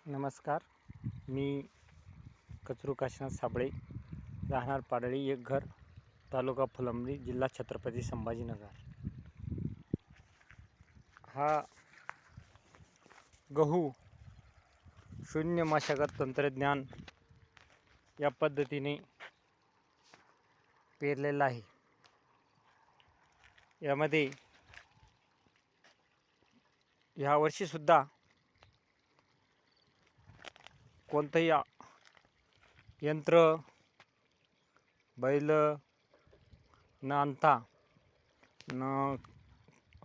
नमस्कार. मी कचरू काशीनाथ साबळे, राहणार पाडळी एक घर, तालुका फुलंब्री, जिल्हा छत्रपती संभाजीनगर. हा गहू शून्य मशागत तंत्रज्ञान या पद्धतीने पेरलेला आहे. यामध्ये ह्या वर्षी सुद्धा कोणतंही यंत्र, बैल न आणता न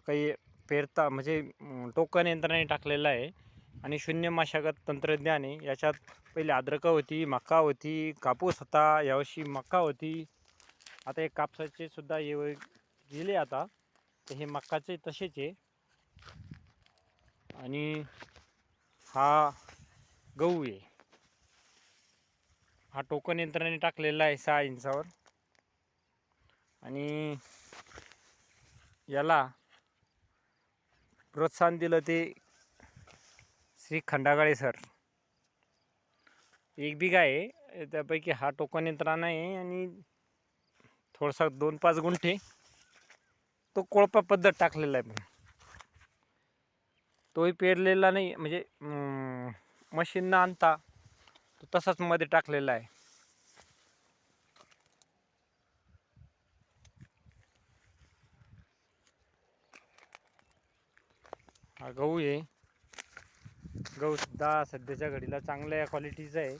काही पेरता म्हणजे टोकन यंत्राने टाकलेलं आहे. आणि शून्य मशागत तंत्रज्ञान आहे. याच्यात पहिले अद्रक होती, मका होती, कापूस होता, यावर्षी मका होती. आता हे कापसाचे सुद्धा गेले आता, तर हे मकाचे तसेच आहे. आणि हा गहू आहे. हा टोकन यंत्राने टाकलेला आहे 6 इंचावर. आणि याला प्रोत्साहन दिलं ते श्री खंडागळे सर. 1 बिघा आहे, त्यापैकी हा टोकन यंत्रणा आहे आणि थोडासा 2-5 गुंठे तो कोळपा पद्धत टाकलेला आहे. तोही पेरलेला नाही, म्हणजे मशीन न आणता तो तसाच मध्ये टाकलेला आहे. हा गहू आहे. गहू सुद्धा सध्याच्या घडीला चांगल्या क्वालिटीचा आहे.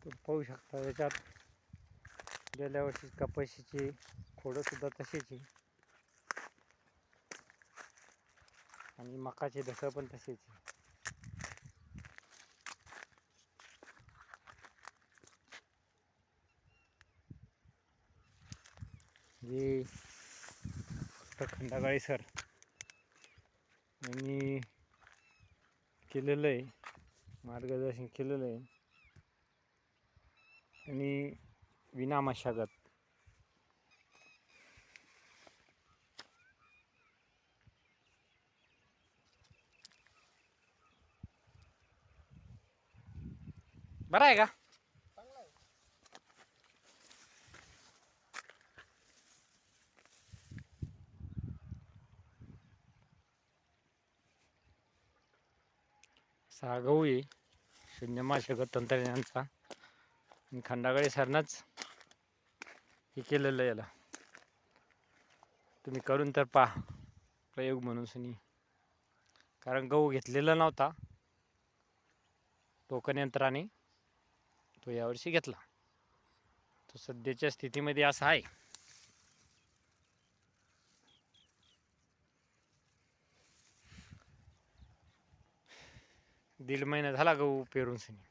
तुम्ही पाहू शकता, याच्यात गेल्या वर्षी कपाशीची खोडं सुद्धा तशीच आहे आणि मकाचे धसं पण तसेच आहे. जे खंडागळे सर यांनी केलेलं आहे, मार्गदर्शन केलेलं आहे. आणि विना मशागत बरं आहे का? असा गहू आहे शून्य मशागत तंत्रज्ञानाचा. आणि खंडागळे सरनंच हे केलेलं. याला तुम्ही करून तर पहा प्रयोग म्हणून सनी. कारण गहू घेतलेला नव्हता टोकन यंत्राने, तो यावर्षी घेतला. तो सध्याच्या स्थितीमध्ये असा आहे. 1.5 महिना झाला गहू पेरून सनी.